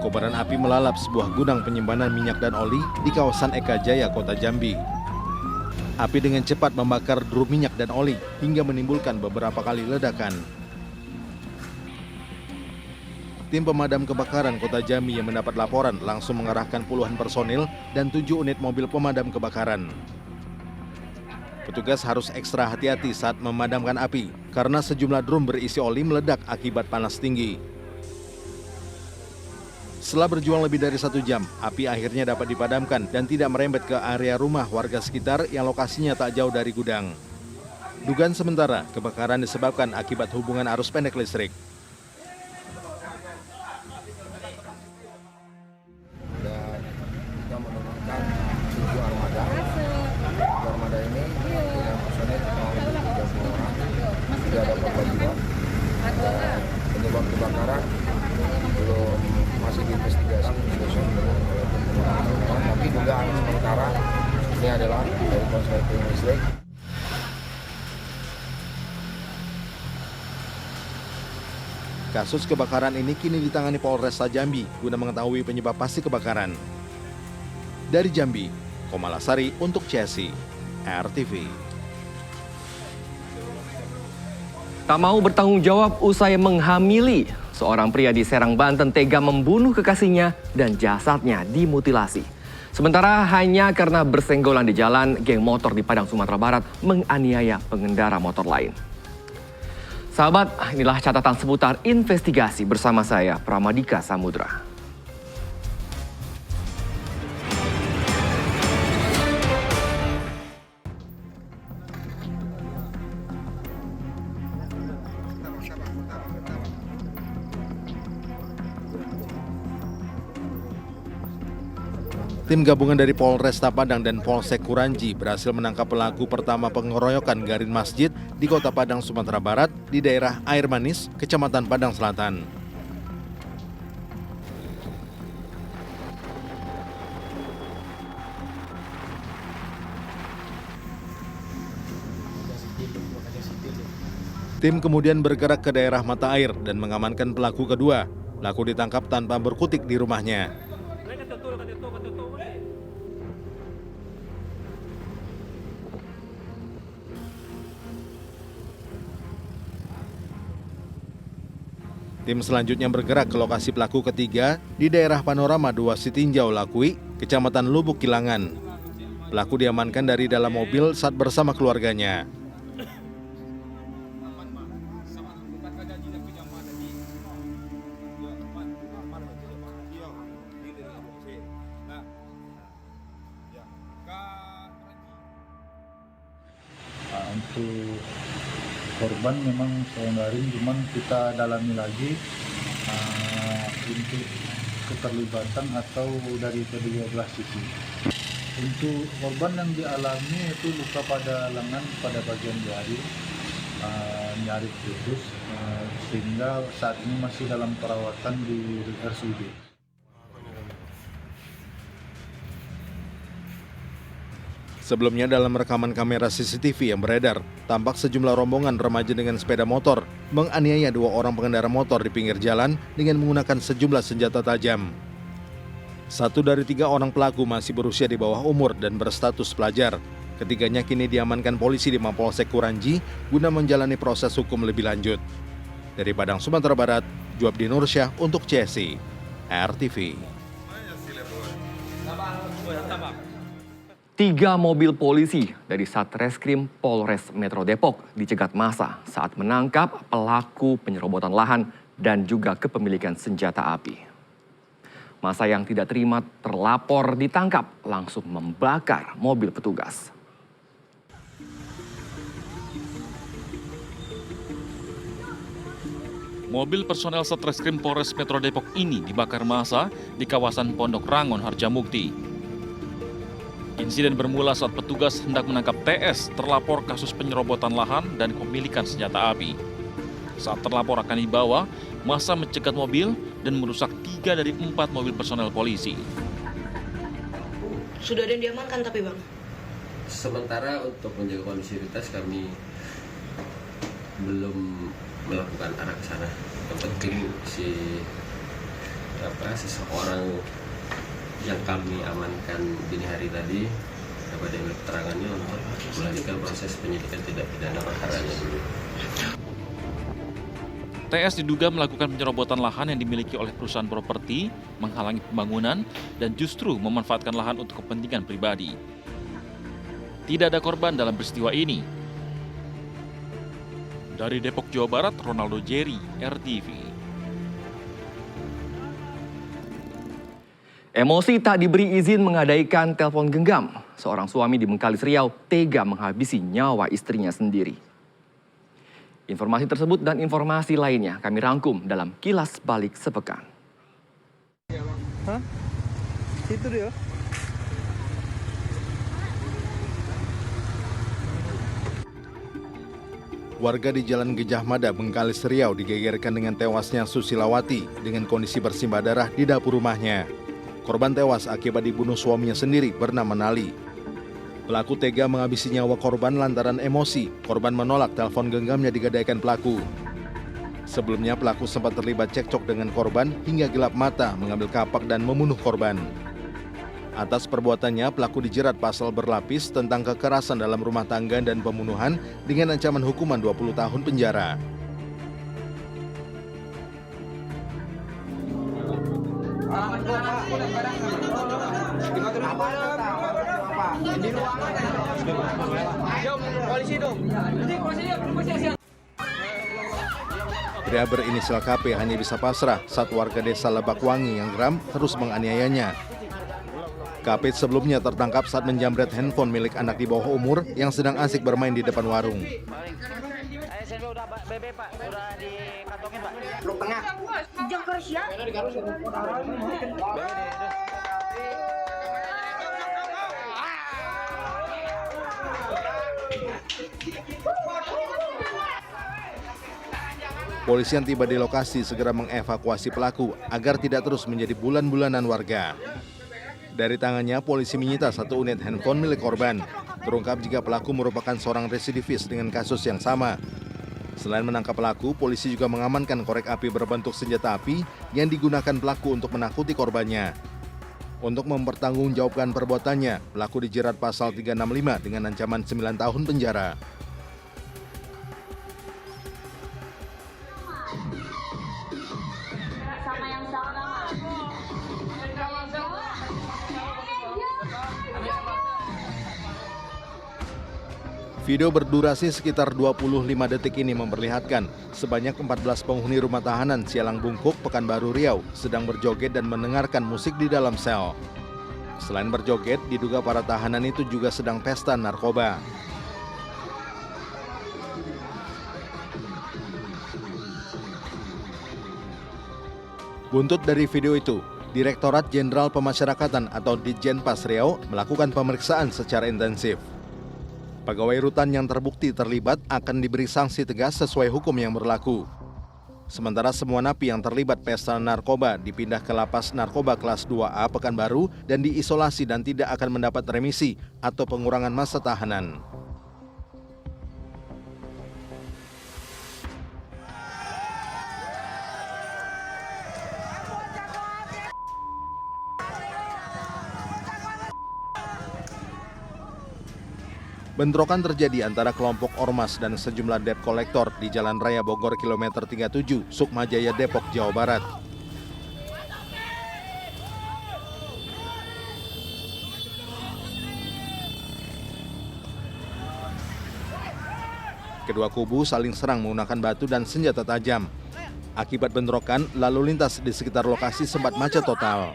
Kobaran api melalap sebuah gudang penyimpanan minyak dan oli di kawasan Eka Jaya, Kota Jambi. Api dengan cepat membakar drum minyak dan oli hingga menimbulkan beberapa kali ledakan. Tim pemadam kebakaran Kota Jambi yang mendapat laporan langsung mengerahkan puluhan personil dan 7 unit mobil pemadam kebakaran. Petugas harus ekstra hati-hati saat memadamkan api karena sejumlah drum berisi oli meledak akibat panas tinggi. Setelah berjuang lebih dari 1 jam, api akhirnya dapat dipadamkan dan tidak merembet ke area rumah warga sekitar yang lokasinya tak jauh dari gudang. Dugaan sementara, kebakaran disebabkan akibat hubungan arus pendek listrik. Dan kita menemukan 7 armada. 7 armada ini dengan personel kurang lebih 30 orang. Tidak ada korban jiwa. Penyebab kebakaran belum masih diinvestigasi besok dengan oleh tim pemadam kebakaran. Tapi dugaan sementara ini adalah dari korsleting listrik. Kasus kebakaran ini kini ditangani Polresta Jambi guna mengetahui penyebab pasti kebakaran. Dari Jambi, Komalasari untuk CSI, RTV. Tak mau bertanggung jawab usai menghamili, seorang pria di Serang, Banten tega membunuh kekasihnya dan jasadnya dimutilasi. Sementara hanya karena bersenggolan di jalan, geng motor di Padang, Sumatera Barat menganiaya pengendara motor lain. Sahabat, inilah catatan seputar investigasi bersama saya, Pramadika Samudra. Tim gabungan dari Polresta Padang dan Polsek Kuranji berhasil menangkap pelaku pertama pengeroyokan garin masjid di Kota Padang, Sumatera Barat di daerah Air Manis, Kecamatan Padang Selatan. Tim kemudian bergerak ke daerah Mata Air dan mengamankan pelaku kedua. Pelaku ditangkap tanpa berkutik di rumahnya. Tim selanjutnya bergerak ke lokasi pelaku ketiga di daerah Panorama 2 Sitinjau Lakui, Kecamatan Lubuk Kilangan. Pelaku diamankan dari dalam mobil saat bersama keluarganya. Untuk korban memang sayang, cuman kita dalami lagi untuk keterlibatan atau dari kedua belah sisi. Untuk korban yang dialami itu luka pada lengan pada bagian jari, nyari putus, sehingga saat ini masih dalam perawatan di RSUD. Sebelumnya dalam rekaman kamera CCTV yang beredar, tampak sejumlah rombongan remaja dengan sepeda motor menganiaya 2 orang pengendara motor di pinggir jalan dengan menggunakan sejumlah senjata tajam. 1 dari 3 orang pelaku masih berusia di bawah umur dan berstatus pelajar. Ketiganya kini diamankan polisi di Mapolsek Kuranji guna menjalani proses hukum lebih lanjut. Dari Padang, Sumatera Barat, Juabdi Nursyah untuk CSI, RTV. 3 mobil polisi dari Satreskrim Polres Metro Depok dicegat massa saat menangkap pelaku penyerobotan lahan dan juga kepemilikan senjata api. Massa yang tidak terima terlapor ditangkap langsung membakar mobil petugas. Mobil personel Satreskrim Polres Metro Depok ini dibakar massa di kawasan Pondok Rangon, Harjamukti. Insiden bermula saat petugas hendak menangkap TS, terlapor kasus penyerobotan lahan dan kepemilikan senjata api. Saat terlapor akan dibawa, massa mencegat mobil dan merusak 3 dari 4 mobil personel polisi. Sudah ada yang diamankan tapi Bang? Sementara untuk menjaga kondisivitas kami belum melakukan arah ke sana. Yang penting seseorang yang kami amankan dini hari tadi dapat diambil keterangannya untuk melanjutkan proses penyidikan tindak pidana perkaranya dulu. TS diduga melakukan penyerobotan lahan yang dimiliki oleh perusahaan properti, menghalangi pembangunan, dan justru memanfaatkan lahan untuk kepentingan pribadi. Tidak ada korban dalam peristiwa ini. Dari Depok, Jawa Barat, Ronaldo Jerry, RTV. Emosi tak diberi izin menggadaikan telepon genggam. Seorang suami di Bengkalis Riau tega menghabisi nyawa istrinya sendiri. Informasi tersebut dan informasi lainnya kami rangkum dalam Kilas Balik Sepekan. Hah? Itu dia. Warga di Jalan Gejah Mada, Bengkalis Riau digegerkan dengan tewasnya Susilawati dengan kondisi bersimbah darah di dapur rumahnya. Korban tewas akibat dibunuh suaminya sendiri bernama Nali. Pelaku tega menghabisi nyawa korban lantaran emosi. Korban menolak telepon genggamnya digadaikan pelaku. Sebelumnya pelaku sempat terlibat cekcok dengan korban hingga gelap mata mengambil kapak dan membunuh korban. Atas perbuatannya, pelaku dijerat pasal berlapis tentang kekerasan dalam rumah tangga dan pembunuhan dengan ancaman hukuman 20 tahun penjara. Pria berinisial KP hanya bisa pasrah saat warga desa Lebakwangi yang geram terus menganiayanya. KP sebelumnya tertangkap saat menjamret handphone milik anak di bawah umur yang sedang asik bermain di depan warung. Polisi yang tiba di lokasi segera mengevakuasi pelaku agar tidak terus menjadi bulan-bulanan warga. Dari tangannya, polisi menyita 1 unit handphone milik korban. Terungkap jika pelaku merupakan seorang residivis dengan kasus yang sama. Selain menangkap pelaku, polisi juga mengamankan korek api berbentuk senjata api yang digunakan pelaku untuk menakuti korbannya. Untuk mempertanggungjawabkan perbuatannya, pelaku dijerat pasal 365 dengan ancaman 9 tahun penjara. Video berdurasi sekitar 25 detik ini memperlihatkan sebanyak 14 penghuni rumah tahanan Sialang Bungkuk, Pekanbaru Riau sedang berjoget dan mendengarkan musik di dalam sel. Selain berjoget, diduga para tahanan itu juga sedang pesta narkoba. Buntut dari video itu, Direktorat Jenderal Pemasyarakatan atau Ditjenpas Riau melakukan pemeriksaan secara intensif. Pegawai rutan yang terbukti terlibat akan diberi sanksi tegas sesuai hukum yang berlaku. Sementara semua napi yang terlibat pesta narkoba dipindah ke lapas narkoba kelas 2A Pekanbaru dan diisolasi dan tidak akan mendapat remisi atau pengurangan masa tahanan. Bentrokan terjadi antara kelompok ormas dan sejumlah debt kolektor di Jalan Raya Bogor kilometer 37, Sukmajaya, Depok, Jawa Barat. Kedua kubu saling serang menggunakan batu dan senjata tajam. Akibat bentrokan, lalu lintas di sekitar lokasi sempat macet total.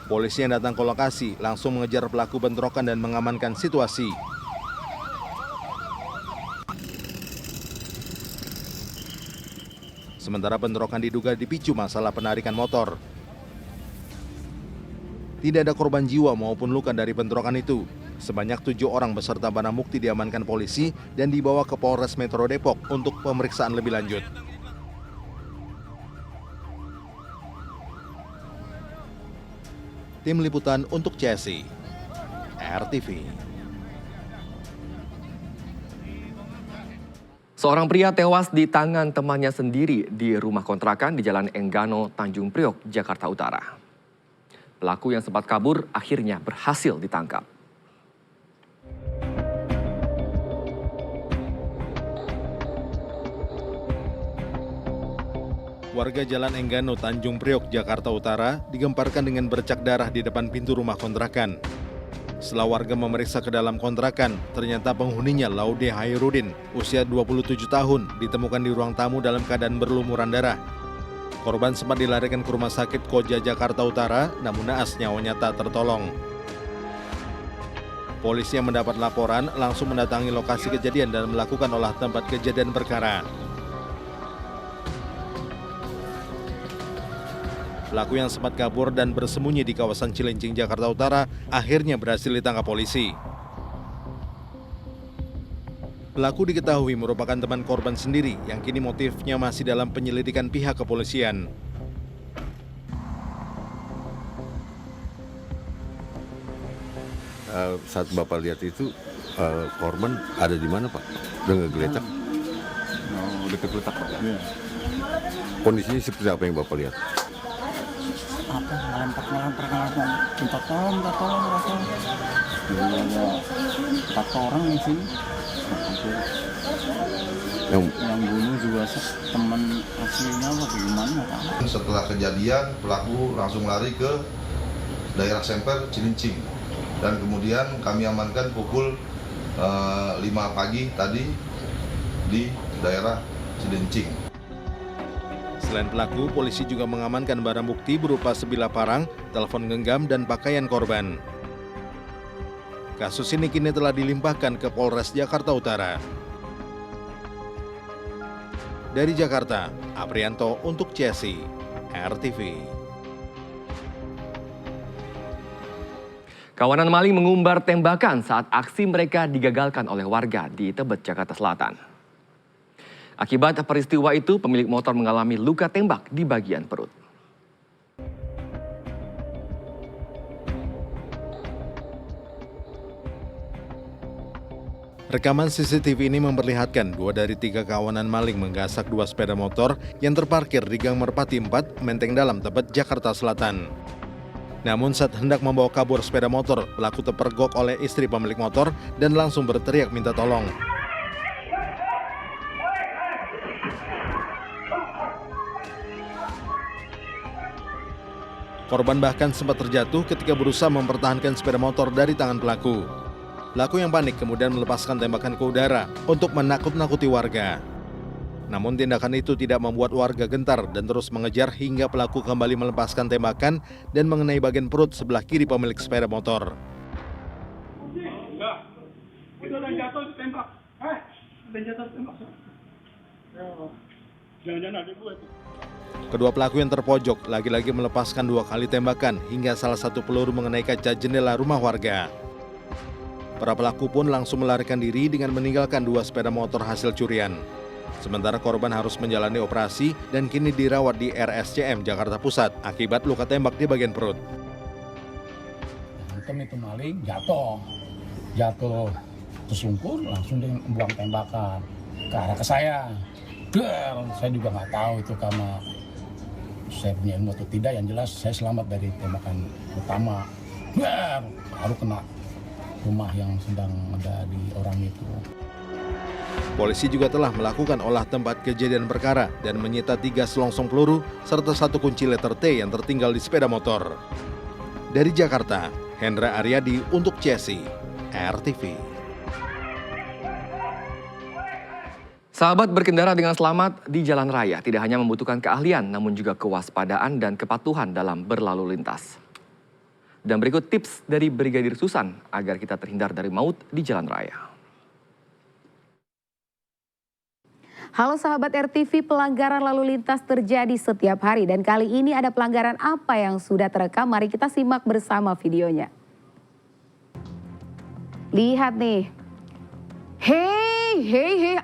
Polisi yang datang ke lokasi langsung mengejar pelaku bentrokan dan mengamankan situasi. Sementara bentrokan diduga dipicu masalah penarikan motor. Tidak ada korban jiwa maupun luka dari bentrokan itu. Sebanyak 7 orang beserta barang bukti diamankan polisi dan dibawa ke Polres Metro Depok untuk pemeriksaan lebih lanjut. Tim Liputan untuk CSI, RTV. Seorang pria tewas di tangan temannya sendiri di rumah kontrakan di Jalan Enggano, Tanjung Priok, Jakarta Utara. Pelaku yang sempat kabur akhirnya berhasil ditangkap. Warga Jalan Enggano, Tanjung Priok, Jakarta Utara digemparkan dengan bercak darah di depan pintu rumah kontrakan. Setelah warga memeriksa ke dalam kontrakan, ternyata penghuninya Laude Hairudin, usia 27 tahun, ditemukan di ruang tamu dalam keadaan berlumuran darah. Korban sempat dilarikan ke rumah sakit Koja, Jakarta Utara, namun naas nyawanya tak tertolong. Polisi yang mendapat laporan langsung mendatangi lokasi kejadian dan melakukan olah tempat kejadian perkara. Pelaku yang sempat kabur dan bersembunyi di kawasan Cilincing, Jakarta Utara, akhirnya berhasil ditangkap polisi. Pelaku diketahui merupakan teman korban sendiri yang kini motifnya masih dalam penyelidikan pihak kepolisian. Saat Bapak lihat itu, korban ada di mana Pak? Udah ngegeletak? Udah tergeletak Pak. Ya. Kondisinya seperti apa yang Bapak lihat? Ngelempar minta tolong rasanya. Ada 4 orang di sini. Yang bunuh juga teman aslinya apa gimana nggak tahu. Setelah kejadian pelaku langsung lari ke daerah Semper Cilincing dan kemudian kami amankan pukul 5 pagi tadi di daerah Cilincing. Selain pelaku, polisi juga mengamankan barang bukti berupa sebilah parang, telepon genggam, dan pakaian korban. Kasus ini kini telah dilimpahkan ke Polres Jakarta Utara. Dari Jakarta, Aprianto untuk CSI, RTV. Kawanan maling mengumbar tembakan saat aksi mereka digagalkan oleh warga di Tebet, Jakarta Selatan. Akibat peristiwa itu, pemilik motor mengalami luka tembak di bagian perut. Rekaman CCTV ini memperlihatkan 2 dari 3 kawanan maling menggasak 2 sepeda motor yang terparkir di Gang Merpati 4, Menteng Dalam, Tebet, Jakarta Selatan. Namun saat hendak membawa kabur sepeda motor, pelaku terpergok oleh istri pemilik motor dan langsung berteriak minta tolong. Korban bahkan sempat terjatuh ketika berusaha mempertahankan sepeda motor dari tangan pelaku. Pelaku yang panik kemudian melepaskan tembakan ke udara untuk menakut-nakuti warga. Namun tindakan itu tidak membuat warga gentar dan terus mengejar hingga pelaku kembali melepaskan tembakan dan mengenai bagian perut sebelah kiri pemilik sepeda motor. Kedua pelaku yang terpojok lagi-lagi melepaskan 2 kali tembakan hingga salah satu peluru mengenai kaca jendela rumah warga. Para pelaku pun langsung melarikan diri dengan meninggalkan 2 sepeda motor hasil curian. Sementara korban harus menjalani operasi dan kini dirawat di RSCM Jakarta Pusat akibat luka tembak di bagian perut. Itu maling jatuh tersungkur, langsung dia buang tembakan ke arah ke saya. Saya juga nggak tahu itu karena saya punya ilmu atau tidak, yang jelas saya selamat dari tembakan utama. Baru kena rumah yang sedang ada di orang itu. Polisi juga telah melakukan olah tempat kejadian perkara dan menyita 3 selongsong peluru serta 1 kunci letter T yang tertinggal di sepeda motor. Dari Jakarta, Hendra Aryadi untuk CSI, RTV. Sahabat, berkendara dengan selamat di jalan raya tidak hanya membutuhkan keahlian, namun juga kewaspadaan dan kepatuhan dalam berlalu lintas. Dan berikut tips dari Brigadir Susan agar kita terhindar dari maut di jalan raya. Halo sahabat RTV, pelanggaran lalu lintas terjadi setiap hari dan kali ini ada pelanggaran apa yang sudah terekam? Mari kita simak bersama videonya. Lihat nih. Hei.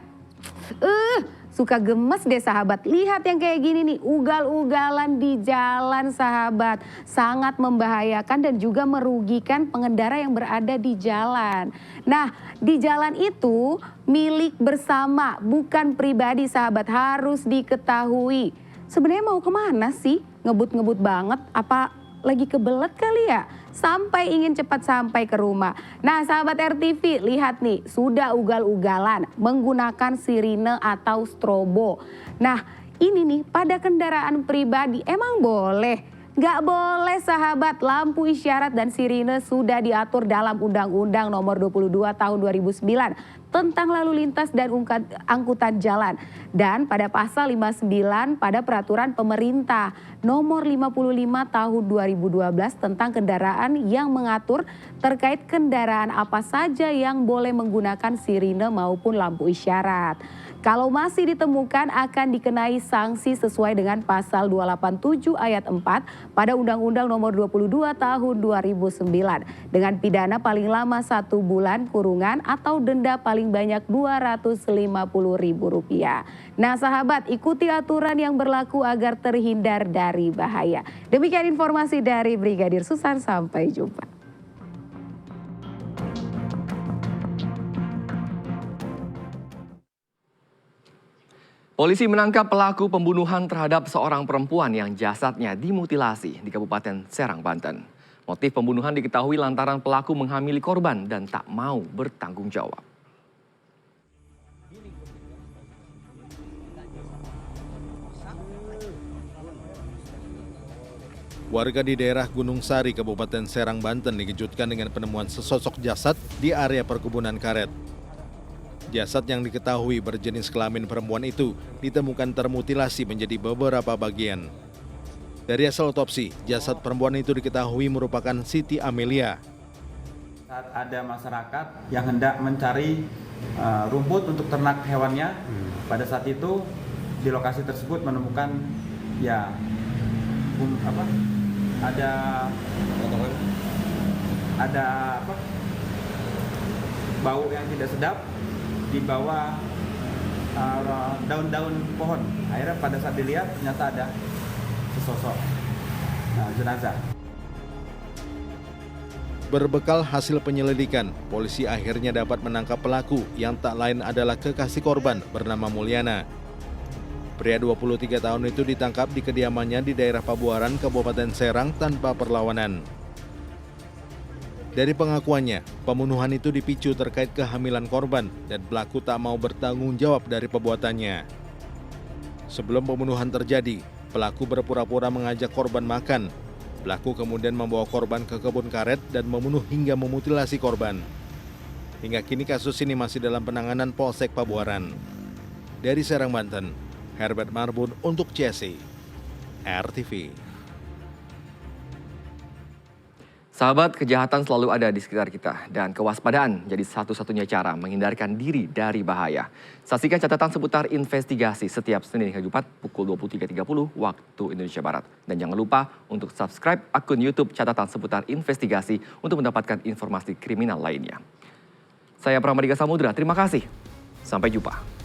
suka gemes deh sahabat. Lihat yang kayak gini nih, ugal-ugalan di jalan sahabat. Sangat membahayakan dan juga merugikan pengendara yang berada di jalan. Nah, di jalan itu milik bersama, bukan pribadi sahabat, harus diketahui. Sebenarnya mau kemana sih? Ngebut-ngebut banget, apa lagi kebelet kali ya? Sampai ingin cepat sampai ke rumah. Nah sahabat RTV, lihat nih, sudah ugal-ugalan menggunakan sirine atau strobo. Nah ini nih pada kendaraan pribadi emang boleh? Nggak boleh sahabat, lampu isyarat dan sirine sudah diatur dalam Undang-Undang Nomor 22 Tahun 2009 tentang lalu lintas dan angkutan jalan. Dan pada pasal 59 pada peraturan pemerintah nomor 55 tahun 2012 tentang kendaraan yang mengatur terkait kendaraan apa saja yang boleh menggunakan sirine maupun lampu isyarat. Kalau masih ditemukan akan dikenai sanksi sesuai dengan pasal 287 ayat 4 pada Undang-Undang Nomor 22 Tahun 2009 dengan pidana paling lama 1 bulan kurungan atau denda paling banyak Rp250.000. Nah sahabat, ikuti aturan yang berlaku agar terhindar dari bahaya. Demikian informasi dari Brigadir Susan, sampai jumpa. Polisi menangkap pelaku pembunuhan terhadap seorang perempuan yang jasadnya dimutilasi di Kabupaten Serang, Banten. Motif pembunuhan diketahui lantaran pelaku menghamili korban dan tak mau bertanggung jawab. Warga di daerah Gunung Sari, Kabupaten Serang, Banten dikejutkan dengan penemuan sesosok jasad di area perkebunan karet. Jasad yang diketahui berjenis kelamin perempuan itu ditemukan termutilasi menjadi beberapa bagian. Dari hasil otopsi, jasad perempuan itu diketahui merupakan Siti Amelia. Saat ada masyarakat yang hendak mencari rumput untuk ternak hewannya, pada saat itu di lokasi tersebut menemukan ada bau yang tidak sedap di bawah daun-daun pohon. Akhirnya pada saat dilihat ternyata ada sesosok jenazah. Berbekal hasil penyelidikan, polisi akhirnya dapat menangkap pelaku yang tak lain adalah kekasih korban bernama Mulyana. Pria 23 tahun itu ditangkap di kediamannya di daerah Pabuaran, Kabupaten Serang tanpa perlawanan. Dari pengakuannya, pembunuhan itu dipicu terkait kehamilan korban dan pelaku tak mau bertanggung jawab dari perbuatannya. Sebelum pembunuhan terjadi, pelaku berpura-pura mengajak korban makan. Pelaku kemudian membawa korban ke kebun karet dan membunuh hingga memutilasi korban. Hingga kini kasus ini masih dalam penanganan Polsek Pabuaran. Dari Serang, Banten, Herbert Marbun untuk CSI RTV. Sahabat, kejahatan selalu ada di sekitar kita dan kewaspadaan jadi satu-satunya cara menghindarkan diri dari bahaya. Saksikan catatan seputar investigasi setiap Senin hingga Jumat pukul 23.30 waktu Indonesia Barat. Dan jangan lupa untuk subscribe akun YouTube catatan seputar investigasi untuk mendapatkan informasi kriminal lainnya. Saya Pramadika Samudra, terima kasih. Sampai jumpa.